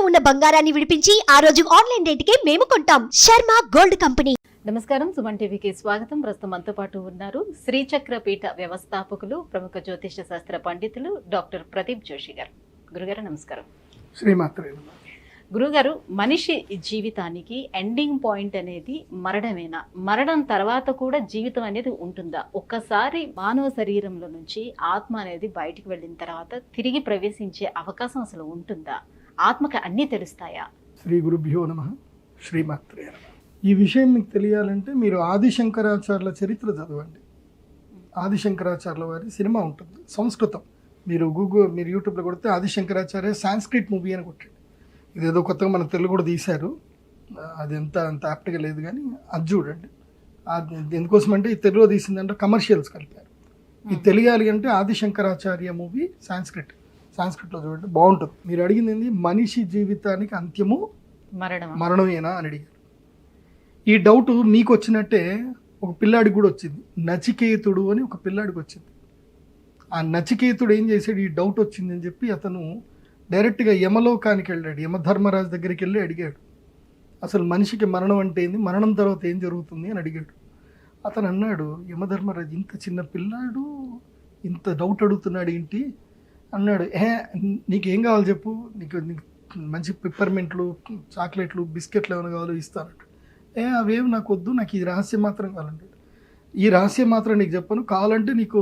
ఉన్న బంగారాన్ని విడిపించి ఆ రోజు ఆన్లైన్ రేటుకే మేము కొంటాం. Sharma gold company. నమస్కారం, సుమన్ టీవీకి స్వాగతం. ప్రస్తుతం మనతో పాటు ఉన్నారు శ్రీచక్ర పీఠ వ్యవస్థాపకులు, ప్రముఖ జ్యోతిష శాస్త్ర పండితులు డాక్టర్ ప్రదీప్ జోషి గారు. గురుగారు నమస్కారం. శ్రీమాత్రే. గురుగారు, మనిషి జీవితానికి ఎండింగ్ పాయింట్ అనేది మరణమేనా? మరణం తర్వాత కూడా జీవితం అనేది ఉంటుందా? ఒక్కసారి మానవ శరీరంలో నుంచి ఆత్మ అనేది బయటికి వెళ్ళిన తర్వాత తిరిగి ప్రవేశించే అవకాశం అసలు ఉంటుందా? ఆత్మకి అన్నీ తెలుస్తాయా? శ్రీ గురుభ్యో నమః. శ్రీమాత్రే. ఈ విషయం మీకు తెలియాలంటే మీరు ఆదిశంకరాచార్యుల చరిత్ర చదవండి. ఆదిశంకరాచార్యుల వారి సినిమా ఉంటుంది, సంస్కృతం. మీరు యూట్యూబ్లో కొడితే ఆదిశంకరాచార్య సాంస్క్రిట్ మూవీ అని కొట్టండి. ఇదేదో కొత్తగా మన తెలుగు కూడా తీశారు, అది అంత యాప్ట్గా లేదు, కానీ అది చూడండి. ఎందుకోసం అంటే ఈ తెలుగులో తీసిందంటే కమర్షియల్స్ కలిపారు. ఇది తెలియాలి అంటే ఆదిశంకరాచార్య మూవీ సాంస్క్రిట్లో చూడండి, బాగుంటుంది. మీరు అడిగింది ఏంది, మనిషి జీవితానికి అంత్యము మరణమేనా అని అడిగారు. ఈ డౌట్ మీకు వచ్చినట్టే ఒక పిల్లాడికి కూడా వచ్చింది. నచికేతుడు అని ఒక పిల్లాడికి వచ్చింది. ఆ నచికేతుడు ఏం చేశాడు, ఈ డౌట్ వచ్చిందని చెప్పి అతను డైరెక్ట్గా యమలోకానికి వెళ్ళాడు. యమధర్మరాజు దగ్గరికి వెళ్ళి అడిగాడు, అసలు మనిషికి మరణం అంటే ఏంది, మరణం తర్వాత ఏం జరుగుతుంది అని అడిగాడు. అతను అన్నాడు, యమధర్మరాజు ఇంత చిన్న పిల్లాడు ఇంత డౌట్ అడుగుతున్నాడు ఏంటి అన్నాడు. నీకేం కావాలి చెప్పు, నీకు మంచి పిప్పర్మెంట్లు, చాక్లెట్లు, బిస్కెట్లు ఏమైనా కావాలో ఇస్తానట్టు. అవేమి నాకు వద్దు, నాకు ఈ రహస్యం మాత్రం కావాలంటాడు. ఈ రహస్యం మాత్రం నీకు చెప్పను, కావాలంటే నీకు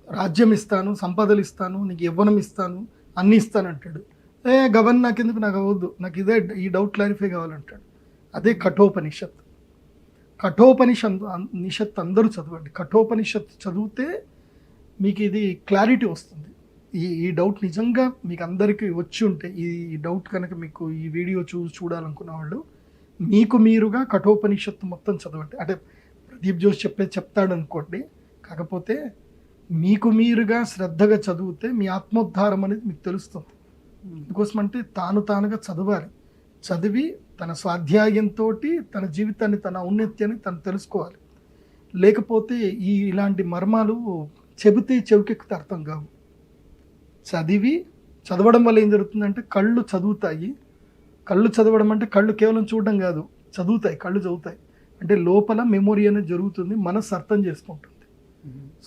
రాజ్యం ఇస్తాను, సంపదలు ఇస్తాను, నీకు యవ్వనం ఇస్తాను, అన్నీ ఇస్తానంటాడు. గవన్ నాకెందుకు, నాకు అవ్వద్దు, నాకు ఇదే ఈ డౌట్ క్లారిఫై కావాలంటాడు. అదే కఠోపనిషత్. కఠోపనిషత్ అందరూ చదవండి. కఠోపనిషత్ చదివితే మీకు ఇది క్లారిటీ వస్తుంది. ఈ డౌట్ నిజంగా మీకు అందరికీ వచ్చి ఉంటే, ఈ డౌట్ కనుక మీకు ఈ వీడియో చూడాలనుకున్న వాళ్ళు మీకు మీరుగా కఠోపనిషత్తు మొత్తం చదవండి. అంటే ప్రదీప్ జోషి చెప్తాడు అనుకోండి, కాకపోతే మీకు మీరుగా శ్రద్ధగా చదివితే మీ ఆత్మోద్ధారం అనేది మీకు తెలుస్తుంది. అందుకోసం అంటే తానుగా చదవాలి. చదివి తన స్వాధ్యాయంతో తన జీవితాన్ని, తన ఔన్నత్యాన్ని తను తెలుసుకోవాలి. లేకపోతే ఇలాంటి మర్మాలు చెబితే చెవికెక్కితే అర్థం కావు. చదవడం వల్ల ఏం జరుగుతుందంటే కళ్ళు చదువుతాయి. కళ్ళు చదవడం అంటే కళ్ళు కేవలం చూడడం కాదు, చదువుతాయి, కళ్ళు చదువుతాయి. అంటే లోపల మెమొరీ అనేది జరుగుతుంది, మనసు అర్థం చేసుకుంటుంది.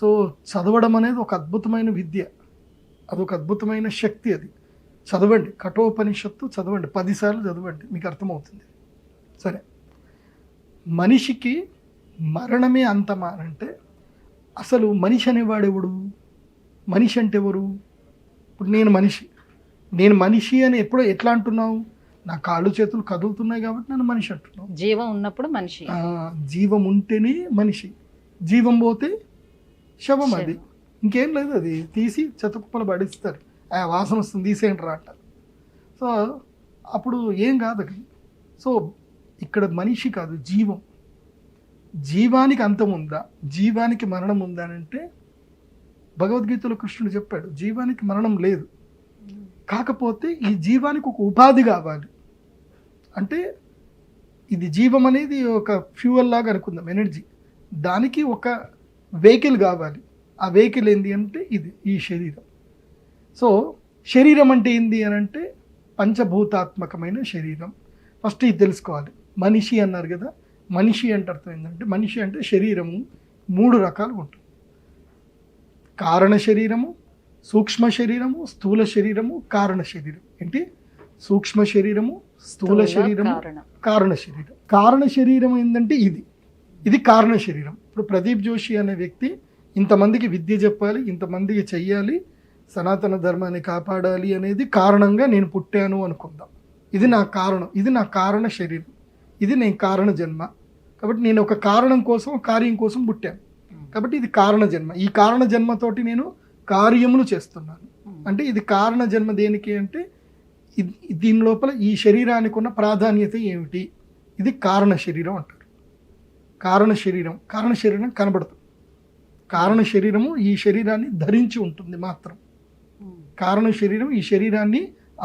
సో చదవడం అనేది ఒక అద్భుతమైన విద్య, అదొక అద్భుతమైన శక్తి. అది చదవండి, కఠోపనిషత్తు చదవండి, 10 సార్లు చదవండి, మీకు అర్థమవుతుంది. సరే, మనిషికి మరణమే అంతమా అంటే అసలు మనిషి అనేవాడెవడు? మనిషి అంటే ఎవరు? ఇప్పుడు నేను మనిషి అని ఎట్లా అంటున్నావు? నా కాళ్ళు చేతులు కదులుతున్నాయి కాబట్టి నేను మనిషి అంటున్నావు. జీవం ఉన్నప్పుడు మనిషి, జీవం ఉంటేనే మనిషి, జీవం పోతే శవం. అది ఇంకేం లేదు, అది తీసి చెత్తకుప్పలు పడిస్తారు. వాసన వస్తుంది, తీసేయండి రా అంటారు. సో అప్పుడు ఏం కాదు అది. సో ఇక్కడ మనిషి కాదు, జీవం. జీవానికి అంతం ఉందా, జీవానికి మరణం ఉందా అంటే భగవద్గీతలో కృష్ణుడు చెప్పాడు, జీవానికి మరణం లేదు. కాకపోతే ఈ జీవానికి ఒక ఉపాధి కావాలి. అంటే ఇది జీవం అనేది ఒక ఫ్యూయల్ లాగా అనుకుందాం, ఎనర్జీ. దానికి ఒక వెహికల్ కావాలి. ఆ వెహికల్ ఏంది అంటే ఈ శరీరం. సో శరీరం అంటే ఏంది అని అంటే పంచభూతాత్మకమైన శరీరం. ఫస్ట్ ఇది తెలుసుకోవాలి. మనిషి అన్నారు కదా, మనిషి అంటే అర్థం ఏంటంటే, మనిషి అంటే శరీరము 3 రకాలుగా ఉంటుంది. కారణ శరీరము, సూక్ష్మ శరీరము, స్థూల శరీరము, కారణ శరీరం. ఏంటి? సూక్ష్మ శరీరము, స్థూల శరీరము, కారణ శరీరం. కారణ శరీరం ఏంటంటే ఇది కారణ శరీరం. ఇప్పుడు ప్రదీప్ జోషి అనే వ్యక్తి ఇంతమందికి విద్య చెప్పాలి, ఇంతమందికి చెయ్యాలి, సనాతన ధర్మాన్ని కాపాడాలి అనేది కారణంగా నేను పుట్టాను అనుకుందాం. ఇది నా కారణం, ఇది నా కారణ శరీరం, ఇది నేను కారణ జన్మ. కాబట్టి నేను ఒక కారణం కోసం, కార్యం కోసం పుట్టాను. కాబట్టి ఇది కారణ జన్మ. ఈ కారణ జన్మతోటి నేను కార్యములు చేస్తున్నాను. అంటే ఇది కారణ జన్మ దేనికి అంటే దీని లోపల ఈ శరీరానికి ఉన్న ప్రాధాన్యత ఏమిటి, ఇది కారణ శరీరం అంటారు. కారణ శరీరం కనబడుతుంది. కారణ శరీరము ఈ శరీరాన్ని ధరించి ఉంటుంది మాత్రం. కారణ శరీరం ఈ శరీరాన్ని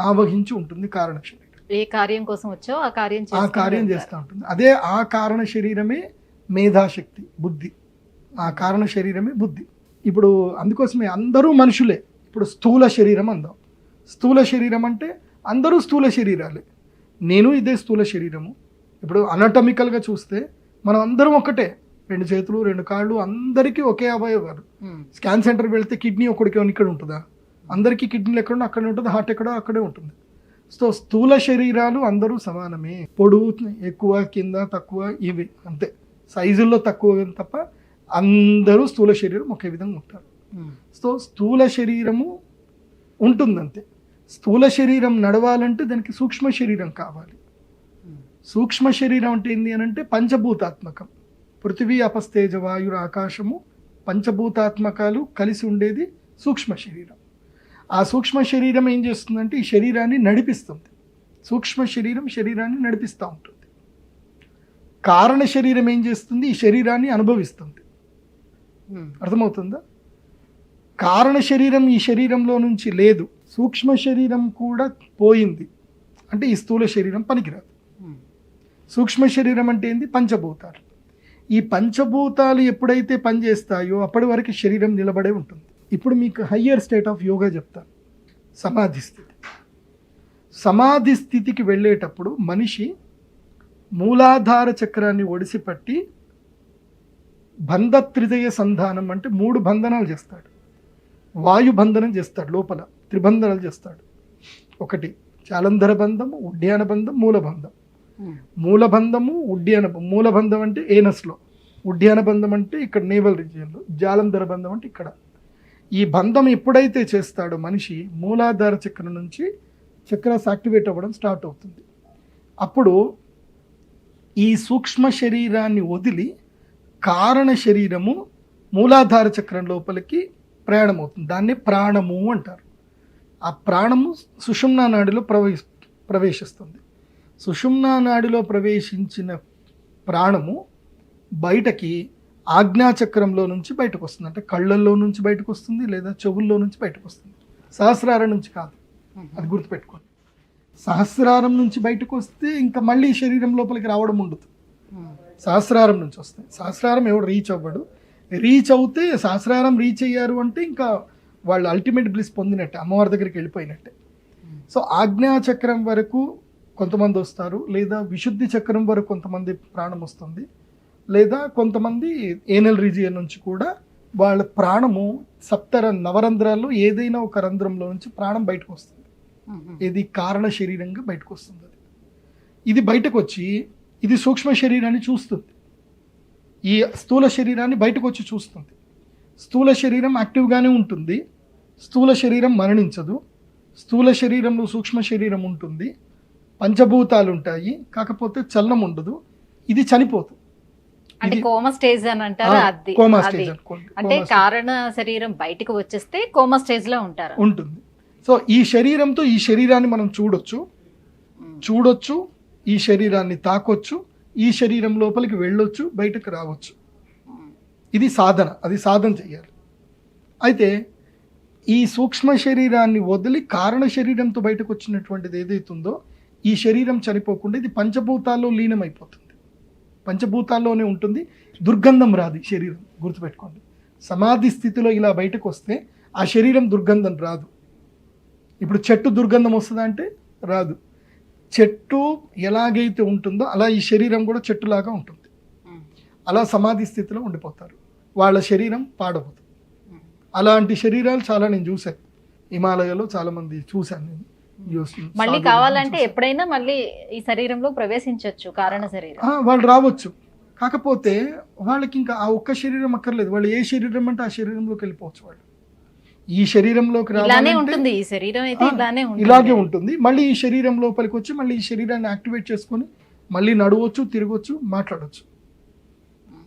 ఆవహించి ఉంటుంది. కారణ శరీరం ఏ కార్యం కోసం వచ్చో ఆ కార్యం చేస్తూ ఉంటుంది. అదే ఆ కారణ శరీరమే మేధాశక్తి, బుద్ధి. ఆ కారణ శరీరమే బుద్ధి. ఇప్పుడు అందుకోసమే అందరూ మనుషులే. ఇప్పుడు స్థూల శరీరం అందాం. స్థూల శరీరం అంటే అందరూ స్థూల శరీరాలే. నేను ఇదే స్థూల శరీరము. ఇప్పుడు అనటమికల్గా చూస్తే మనం అందరం ఒకటే, 2 చేతులు 2 కాళ్ళు, అందరికీ ఒకే అవయవాలు. స్కాన్ సెంటర్కి వెళ్తే కిడ్నీ ఒకడికి ఇక్కడ ఉంటుందా? అందరికీ కిడ్నీలు ఎక్కడో అక్కడే ఉంటుంది, హార్ట్ ఎక్కడో అక్కడే ఉంటుంది. సో స్థూల శరీరాలు అందరూ సమానమే. పొడుగు ఎక్కువ, కింద తక్కువ, ఇవి అంతే, సైజుల్లో తక్కువ తప్ప అందరూ స్థూల శరీరం ఒకే విధంగా ఉంటారు. సో స్థూల శరీరము ఉంటుందంతే. స్థూల శరీరం నడవాలంటే దానికి సూక్ష్మ శరీరం కావాలి. సూక్ష్మ శరీరం అంటే ఏంటి అని అంటే పంచభూతాత్మకం. పృథివీ అపస్తేజ వాయురు ఆకాశము పంచభూతాత్మకాలు కలిసి ఉండేది సూక్ష్మ శరీరం. ఆ సూక్ష్మ శరీరం ఏం చేస్తుందంటే ఈ శరీరాన్ని నడిపిస్తుంది. సూక్ష్మ శరీరం శరీరాన్ని నడిపిస్తూ ఉంటుంది. కారణ శరీరం ఏం చేస్తుంది? ఈ శరీరాన్ని అనుభవిస్తుంది. అర్థమవుతుందా? కారణ శరీరం ఈ శరీరంలో నుంచి లేదు, సూక్ష్మ శరీరం కూడా పోయింది అంటే ఈ స్థూల శరీరం పనికిరాదు. సూక్ష్మ శరీరం అంటే ఏంది? పంచభూతాలు. ఈ పంచభూతాలు ఎప్పుడైతే పనిచేస్తాయో అప్పటి వరకు శరీరం నిలబడే ఉంటుంది. ఇప్పుడు మీకు హయ్యర్ స్టేట్ ఆఫ్ యోగా చెప్తాను, సమాధి స్థితి. సమాధి స్థితికి వెళ్ళేటప్పుడు మనిషి మూలాధార చక్రాన్ని ఒడిసిపట్టి బంధత్రిదయ సంధానం అంటే 3 బంధనాలు చేస్తాడు. వాయు బంధనం చేస్తాడు, లోపల త్రిబంధనాలు చేస్తాడు. ఒకటి జాలంధర బంధము, ఉడ్యాన బంధం, మూలబంధం. మూలబంధము ఉడ్యాన, మూలబంధం అంటే ఏనస్లో, ఉడ్యాన బంధం అంటే ఇక్కడ నేవల్ రీజియన్లో, జాలంధర బంధం అంటే ఇక్కడ. ఈ బంధం ఎప్పుడైతే చేస్తాడో మనిషి మూలాధార చక్రం నుంచి చక్రాస్ యాక్టివేట్ అవ్వడం స్టార్ట్ అవుతుంది. అప్పుడు ఈ సూక్ష్మ శరీరాన్ని వదిలి కారణ శరీరము మూలాధార చక్రం లోపలికి ప్రయాణం అవుతుంది. దాన్ని ప్రాణము అంటారు. ఆ ప్రాణము సుషుమ్నా నాడిలో ప్రవేశిస్తుంది. సుషుమ్నా నాడిలో ప్రవేశించిన ప్రాణము బయటకి ఆజ్ఞాచక్రంలో నుంచి బయటకు వస్తుంది. అంటే కళ్ళల్లో నుంచి బయటకు వస్తుంది, లేదా చెవుల్లో నుంచి బయటకు వస్తుంది. సహస్రారం నుంచి కాదు, అది గుర్తుపెట్టుకోండి. సహస్రారం నుంచి బయటకు వస్తే ఇంకా మళ్ళీ శరీరం లోపలికి రావడం ఉండదు. సహస్రారం నుంచి వస్తాయి. సహస్రారం ఎవడు రీచ్ అవ్వడు. రీచ్ అవుతే సహస్రారం రీచ్ అయ్యారు అంటే ఇంకా వాళ్ళు అల్టిమేట్ బ్లిస్ పొందినట్టే, అమ్మవారి దగ్గరికి వెళ్ళిపోయినట్టే. సో ఆజ్ఞాచక్రం వరకు కొంతమంది వస్తారు, లేదా విశుద్ధి చక్రం వరకు కొంతమంది ప్రాణం వస్తుంది, లేదా కొంతమంది ఏనల్ రీజియన్ నుంచి కూడా వాళ్ళ ప్రాణము నవరంధ్రాల్లో ఏదైనా ఒక రంధ్రంలో నుంచి ప్రాణం బయటకు వస్తుంది. ఇది కారణ శరీరంగా బయటకు వస్తుంది. ఇది బయటకు వచ్చి ఇది సూక్ష్మ శరీరాన్ని చూస్తుంది. ఈ స్థూల శరీరాన్ని బయటకు వచ్చి చూస్తుంది. స్థూల శరీరం యాక్టివ్గానే ఉంటుంది. స్థూల శరీరం మరణించదు. స్థూల శరీరంలో సూక్ష్మ శరీరం ఉంటుంది. పంచభూతాలు ఉంటాయి, కాకపోతే చలనం ఉండదు. ఇది చనిపోతుంది. అంటే కోమా స్టేజ్ అని అంటారు. అది కోమా స్టేజ్ అనుకోండి. అంటే కారణ శరీరం బయటకు వచ్చేస్తే కోమా స్టేజ్ లో ఉంటారు ఉంటుంది. సో ఈ శరీరంతో ఈ శరీరాన్ని మనం చూడొచ్చు, ఈ శరీరాన్ని తాకొచ్చు, ఈ శరీరం లోపలికి వెళ్ళొచ్చు, బయటకు రావచ్చు. ఇది సాధన, అది సాధన చేయాలి. అయితే ఈ సూక్ష్మ శరీరాన్ని వదిలి కారణ శరీరంతో బయటకు వచ్చినటువంటిది ఏదైతుందో ఈ శరీరం చనిపోకుండా ఇది పంచభూతాల్లో లీనమైపోతుంది. పంచభూతాల్లోనే ఉంటుంది. దుర్గంధం రాదు ఈ శరీరం, గుర్తుపెట్టుకోండి. సమాధి స్థితిలో ఇలా బయటకు వస్తే ఆ శరీరం దుర్గంధం రాదు. ఇప్పుడు చెట్టు దుర్గంధం వస్తుందా అంటే రాదు. చెట్టు ఎలాగైతే ఉంటుందో అలా ఈ శరీరం కూడా చెట్టులాగా ఉంటుంది. అలా సమాధి స్థితిలో ఉండిపోతారు. వాళ్ళ శరీరం పాడవదు. అలాంటి శరీరాలు చాలా నేను చూశాను. హిమాలయాలో చాలా మంది చూశాను నేను. మళ్ళీ కావాలంటే ఎప్పుడైనా మళ్ళీ ఈ శరీరంలో ప్రవేశించవచ్చు కారణ శరీరం. వాళ్ళు రావచ్చు. కాకపోతే వాళ్ళకి ఇంకా ఆ ఒక్క శరీరం అక్కర్లేదు. వాళ్ళు ఏ శరీరం అంటే ఆ శరీరంలోకి వెళ్ళిపోవచ్చు. వాళ్ళు ఈ శరీరంలోకి ఇలానే ఉంటుంది. ఈ శరీరం అయితే ఇలాగే ఉంటుంది. మళ్ళీ ఈ శరీరం లోపలికి వచ్చి మళ్ళీ ఈ శరీరాన్ని యాక్టివేట్ చేసుకొని మళ్ళీ నడవచ్చు, తిరగవచ్చు, మాట్లాడవచ్చు.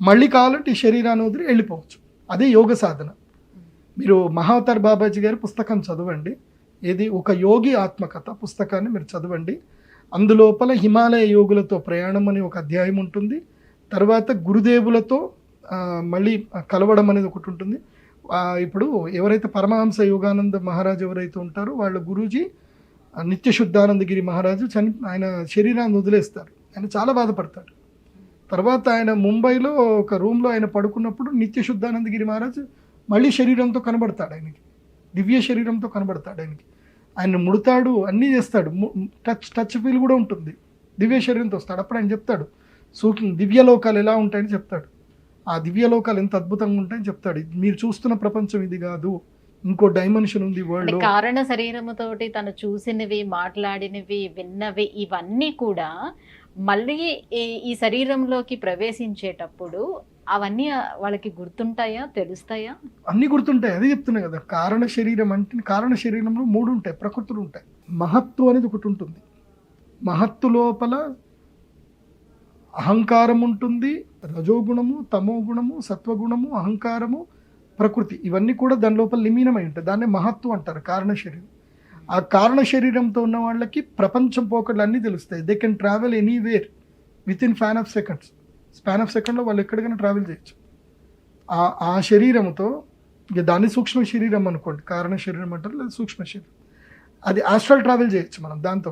మళ్ళీ కావాలంటే ఈ శరీరాన్ని వదిలి వెళ్ళిపోవచ్చు. అదే యోగ సాధన. మీరు మహావతార్ బాబాజీ గారి పుస్తకం చదవండి. ఇది ఒక యోగి ఆత్మకథ పుస్తకాన్ని మీరు చదవండి. అందులోపల హిమాలయ యోగులతో ప్రయాణం అనే ఒక అధ్యాయం ఉంటుంది. తర్వాత గురుదేవులతో మళ్ళీ కలవడం అనేది ఒకటి ఉంటుంది. ఇప్పుడు ఎవరైతే పరమహంస యోగానంద మహారాజు ఎవరైతే ఉంటారో వాళ్ళ గురూజీ నిత్యశుద్ధానందగిరి మహారాజు ఆయన శరీరాన్ని వదిలేస్తారు. ఆయన చాలా బాధపడతాడు. తర్వాత ఆయన ముంబైలో ఒక రూమ్లో ఆయన పడుకున్నప్పుడు నిత్యశుద్ధానందగిరి మహారాజు మళ్ళీ శరీరంతో కనబడతాడు. ఆయనకి దివ్య శరీరంతో కనబడతాడు. ఆయనకి ఆయన ముడతాడు, అన్నీ చేస్తాడు, టచ్ ఫీల్ కూడా ఉంటుంది. దివ్య శరీరంతో వస్తాడు. అప్పుడు ఆయన చెప్తాడు దివ్యలోకాలు ఎలా ఉంటాయని చెప్తాడు. ఆ దివ్యలోకాలు ఎంత అద్భుతంగా ఉంటాయని చెప్తాడు. మీరు చూస్తున్న ప్రపంచం ఇది కాదు, ఇంకో డైమెన్షన్ ఉంది వరల్డ్. కారణ శరీరముతోటి తను చూసినవి, మాట్లాడినవి, విన్నవి ఇవన్నీ కూడా మళ్ళీ ఈ శరీరంలోకి ప్రవేశించేటప్పుడు అవన్నీ వాళ్ళకి గుర్తుంటాయా, తెలుస్తాయా? అన్నీ గుర్తుంటాయి. అదే చెప్తున్నా కదా, కారణ శరీరం అంటే కారణ శరీరంలో 3 ఉంటాయి, ప్రకృతులు ఉంటాయి. మహత్తు అనేది ఒకటి ఉంటుంది. మహత్తు లోపల అహంకారం ఉంటుంది, రజోగుణము, తమోగుణము, సత్వగుణము, అహంకారము, ప్రకృతి, ఇవన్నీ కూడా దాని లోపల లీనమై ఉంటాయి. దాన్నే మహత్తు అంటారు, కారణ శరీరం. ఆ కారణ శరీరంతో ఉన్న వాళ్ళకి ప్రపంచం పోకడలు అన్నీ తెలుస్తాయి. They can travel anywhere with in span of సెకండ్లో వాళ్ళు ఎక్కడికైనా ట్రావెల్ చేయొచ్చు. ఆ శరీరంతో, ఇక దాన్ని సూక్ష్మ శరీరం అనుకోండి, కారణ శరీరం అంటారు, లేదా సూక్ష్మ శరీరం. అది ఆస్ట్రల్ ట్రావెల్ చేయొచ్చు, మనం దాంతో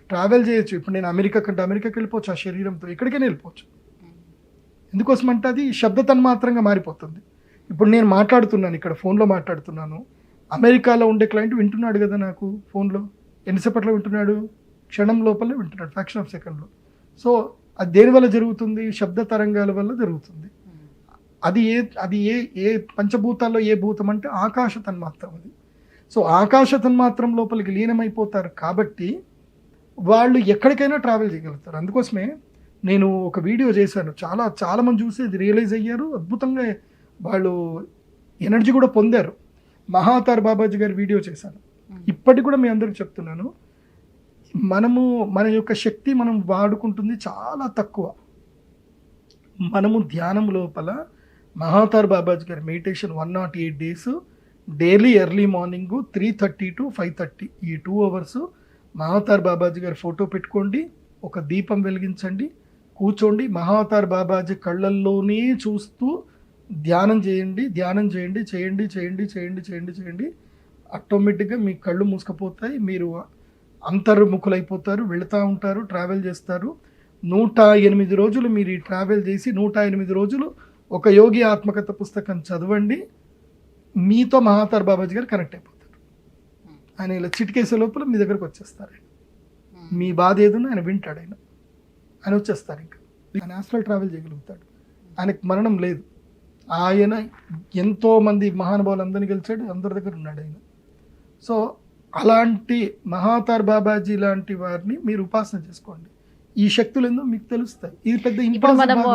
ట్రావెల్ చేయొచ్చు. ఇప్పుడు నేను అమెరికాకి వెళ్ళిపోవచ్చు ఆ శరీరంతో, ఎక్కడికైనా వెళ్ళిపోవచ్చు. ఎందుకోసం అంటే అది శబ్ద తన్మాత్రంగా మారిపోతుంది. ఇప్పుడు నేను మాట్లాడుతున్నాను, ఇక్కడ ఫోన్లో మాట్లాడుతున్నాను, అమెరికాలో ఉండే క్లయింట్ వింటున్నాడు కదా నాకు ఫోన్లో. ఎన్నిసేపట్లో వింటున్నాడు? క్షణం లోపలే వింటున్నాడు, ఫ్రాక్షన్ ఆఫ్ సెకండ్లో. సో అది దేని వల్ల జరుగుతుంది? శబ్ద తరంగాల వల్ల జరుగుతుంది. అది ఏ పంచభూతాల్లో ఏ భూతం అంటే ఆకాశ తన్మాత్రం అది. సో ఆకాశ తన్మాత్రం లోపలికి లీనమైపోతారు కాబట్టి వాళ్ళు ఎక్కడికైనా ట్రావెల్ చేయగలుగుతారు. అందుకోసమే నేను ఒక వీడియో చేశాను, చాలా మంది చూసి ఇది రియలైజ్ అయ్యారు, అద్భుతంగా వాళ్ళు ఎనర్జీ కూడా పొందారు. మహాతార్ బాబాజీ గారి వీడియో చేశాను. ఇప్పటికి కూడా మీ అందరికి చెప్తున్నాను, మన యొక్క శక్తి మనం వాడుకుంటుంది చాలా తక్కువ. మనము ధ్యానం లోపల మహాతార్ బాబాజీ గారి meditation 108 days daily early morning 3:30 to 5:30 ఈ 2 hours మహాతార్ బాబాజీ గారి ఫోటో పెట్టుకోండి, ఒక దీపం వెలిగించండి, కూర్చోండి, మహాతార్ బాబాజీ కళ్ళల్లోనే చూస్తూ ధ్యానం చేయండి. ఆటోమేటిక్గా మీ కళ్ళు మూసుకుపోతాయి, మీరు అంతర్ముఖులైపోతారు, వెళుతూ ఉంటారు, ట్రావెల్ చేస్తారు. 108 రోజులు మీరు ఈ ట్రావెల్ చేసి 108 రోజులు ఒక యోగి ఆత్మకథ పుస్తకం చదవండి, మీతో మహాతార్ బాబాజీ గారు కనెక్ట్ అయిపోతారు. ఆయన ఇలా చిటికేసే లోపల మీ దగ్గరకు వచ్చేస్తారు. మీ బాధ ఏదన్నా ఆయన వింటాడు, ఆయన వచ్చేస్తారు. ఇంకా ఆయన ఆస్ట్రల్ ట్రావెల్ చేయగలుగుతాడు. ఆయనకు మరణం లేదు. ఆయన ఎంతోమంది మహానుభావులందరినీ గెలిచాడు, అందరి దగ్గర ఉన్నాడు ఆయన. సో అలాంటి మహాతార్ బాబాజీ లాంటి వారిని మీరు ఉపాసన చేసుకోండి. ఈ శక్తులు ఏందో మీకు తెలుస్తాయి. ఇది పెద్ద ఇప్పుడు మనము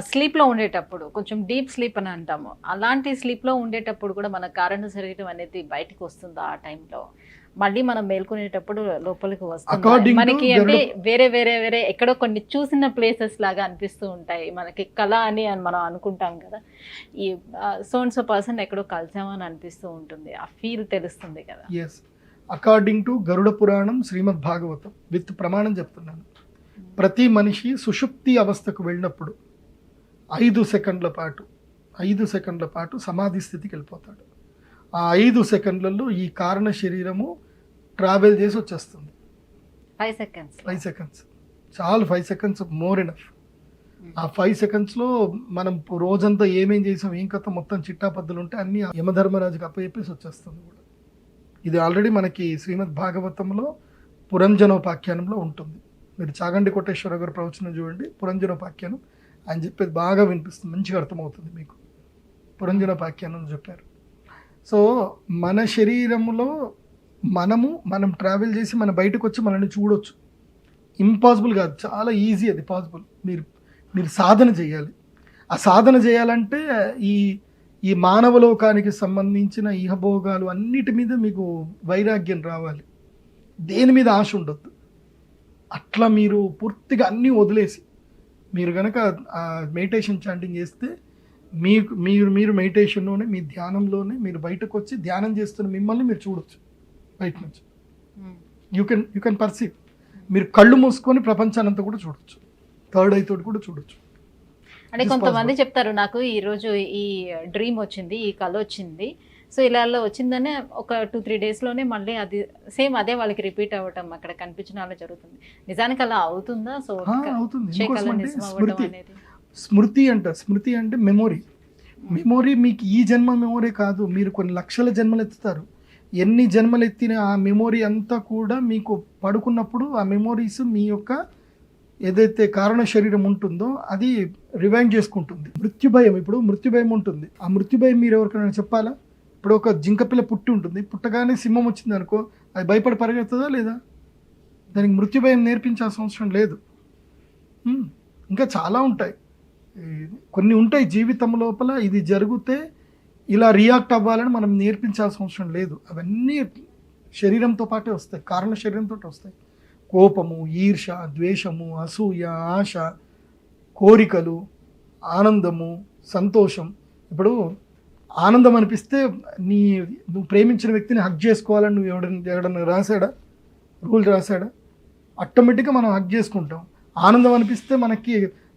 స్లీప్ లో ఉండేటప్పుడు, కొంచెం డీప్ స్లీప్ అని అంటాము, అలాంటి స్లీప్ లో ఉండేటప్పుడు కూడా మన కారణ శరీరం అనేది బయటకు వస్తుందా ఆ టైంలో? మళ్ళీ మనం మేల్కొనేటప్పుడు లోపలికి వస్తుంది మనకి, అంటే వేరే ఎక్కడో కొన్ని చూసిన ప్లేసెస్ లాగా అనిపిస్తూ ఉంటాయి మనకి, కళ అని మనం అనుకుంటాం కదా, ఈ సో పర్సన్ ఎక్కడో కలిసామని అనిపిస్తూ ఉంటుంది, ఆ ఫీల్ తెలుస్తుంది కదా. Yes, according to Garuda Puranam, Srimad Bhagavatam with ప్రమాణం చెప్తున్నాను, ప్రతి మనిషి సుషుప్తి అవస్థకు వెళ్ళినప్పుడు 5 సెకండ్ల పాటు సమాధి స్థితికి వెళ్ళిపోతాడు. ఆ 5 సెకండ్లలో ఈ కారణ శరీరము ట్రావెల్ చేసి వచ్చేస్తుంది. 5 సెకండ్స్ చాలు, 5 seconds మోర్ ఎనఫ్. ఆ 5 secondsలో మనం రోజంతా ఏమేం చేసాం, ఏం కథ మొత్తం చిట్టాపద్దులు ఉంటే అన్ని యమధర్మరాజుకి అప్పచెప్పేసి వచ్చేస్తుంది కూడా. ఇది ఆల్రెడీ మనకి శ్రీమద్ భాగవతంలో పురంజనోపాఖ్యానంలో ఉంటుంది. మీరు చాగంటి కోటేశ్వర గారు ప్రవచనం చూడండి, పురంజనోపాఖ్యానం, ఆయన చెప్పేది బాగా వినిపిస్తుంది, మంచిగా అర్థమవుతుంది మీకు. పురంజనోపాఖ్యానం చెప్పారు. సో మన శరీరంలో మనం ట్రావెల్ చేసి మన బయటకు వచ్చి మనల్ని చూడొచ్చు. ఇంపాసిబుల్ కాదు, చాలా ఈజీ, అది పాసిబుల్. మీరు సాధన చేయాలి. ఆ సాధన చేయాలంటే ఈ మానవలోకానికి సంబంధించిన ఇహభోగాలు అన్నిటి మీద మీకు వైరాగ్యం రావాలి, దేని మీద ఆశ ఉండొద్దు. అట్లా మీరు పూర్తిగా అన్నీ వదిలేసి మీరు కనుక మెడిటేషన్ చాంటింగ్ చేస్తే మీరు మెడిటేషన్లోనే, మీ ధ్యానంలోనే మీరు బయటకు వచ్చి ధ్యానం చేస్తున్న మిమ్మల్ని మీరు చూడొచ్చు బయట నుంచి. You can perceive. మీరు కళ్ళు మూసుకొని ప్రపంచాన్ని అంతా కూడా చూడొచ్చు, థర్డ్ ఐ తోటి కూడా చూడొచ్చు. అంటే కొంతమంది చెప్తారు, నాకు ఈరోజు ఈ డ్రీమ్ వచ్చింది, ఈ కళ వచ్చింది, సో ఇలా వచ్చిందనే ఒక 2-3 daysలోనే మళ్ళీ అది సేమ్ అదే వాళ్ళకి రిపీట్ అవ్వటం అక్కడ కనిపించిన అలా జరుగుతుంది. నిజానికి అలా అవుతుందా? సో స్మృతి అంటే మెమొరీ. మీకు ఈ జన్మ మెమొరీ కాదు, మీరు కొన్ని లక్షల జన్మలు ఎత్తుతారు. ఎన్ని జన్మలు ఎత్తిన ఆ మెమొరీ అంతా కూడా మీకు పడుకున్నప్పుడు ఆ మెమొరీస్ మీ యొక్క ఏదైతే కారణ శరీరం ఉంటుందో అది రివైండ్ చేసుకుంటుంది. మృత్యు భయం, ఇప్పుడు మృత్యు భయం ఉంటుంది. ఆ మృత్యు భయం మీరు ఎవరికైనా చెప్పాలా? ఇప్పుడు ఒక జింక పిల్ల పుట్టి ఉంటుంది, పుట్టగానే సింహం వచ్చింది అనుకో, అది భయపడి పరిగెత్తుందా లేదా? దానికి మృత్యు భయం నేర్పించాల్సిన అవసరం లేదు. ఇంకా చాలా ఉంటాయి, కొన్ని ఉంటాయి జీవితం లోపల. ఇది జరిగితే ఇలా రియాక్ట్ అవ్వాలని మనం నేర్పించాల్సిన అవసరం లేదు. అవన్నీ శరీరంతో పాటే వస్తాయి, కారణ శరీరంతో వస్తాయి. కోపము, ఈర్ష, ద్వేషము, అసూయ, ఆశ, కోరికలు, ఆనందము, సంతోషం. ఇప్పుడు ఆనందం అనిపిస్తే నువ్వు ప్రేమించిన వ్యక్తిని హగ్ చేసుకోవాలని నువ్వు ఎవడన్నా రాశాడా? రూల్ రాశాడా? ఆటోమేటిక్గా మనం హగ్ చేసుకుంటాం. ఆనందం అనిపిస్తే మనకి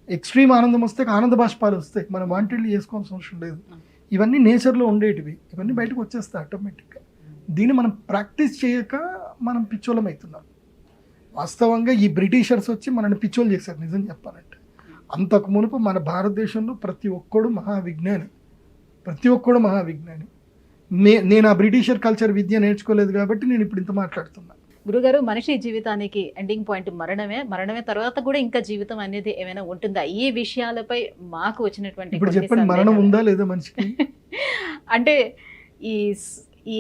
ఎక్స్ట్రీమ్ ఆనందం వస్తే ఆనంద బాష్పాలు వస్తాయి, మనం వాంటెడ్లీ చేసుకోవాల్సిన అవసరం లేదు. ఇవన్నీ నేచర్లో ఉండేటివి, ఇవన్నీ బయటకు వచ్చేస్తాయి ఆటోమేటిక్గా. దీన్ని మనం ప్రాక్టీస్ చేయక మనం పిచ్చోళం అవుతున్నాం. వాస్తవంగా ఈ బ్రిటిషర్స్ వచ్చి మనల్ని పిచ్చోలు చేశారు నిజం చెప్పాలంటే. అంతకు మునుపు మన భారతదేశంలో ప్రతి ఒక్కడు మహావిజ్ఞాని. నేను ఆ బ్రిటిషర్ కల్చర్ విద్య నేర్చుకోలేదు కాబట్టి నేను ఇప్పుడు ఇంత మాట్లాడుతున్నా. గురుగారు, మనిషి జీవితానికి ఎండింగ్ పాయింట్ మరణమే తర్వాత కూడా ఇంకా జీవితం అనేది ఏమైనా ఉంటుందా? ఈ విషయాలపై మాకు వచ్చినటువంటి ఇప్పుడు చెప్పండి, మరణం ఉందా లేదా మనిషికి? అంటే ఈ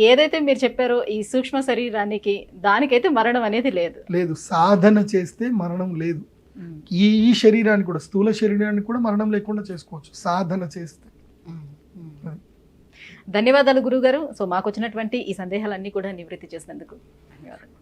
ఏదైతే మీరు చెప్పారో ఈ సూక్ష్మ శరీరానికి, దానికైతే మరణం అనేది లేదు. సాధన చేస్తే మరణం లేదు. ఈ శరీరానికి కూడా, స్థూల శరీరానికి కూడా మరణం లేకుండా చేసుకోవచ్చు సాధన చేస్తే. ధన్యవాదాలు గురుగారు. సో మాకు వచ్చినటువంటి ఈ సందేహాలన్నీ కూడా నివృత్తి చేసినందుకు ధన్యవాదాలు.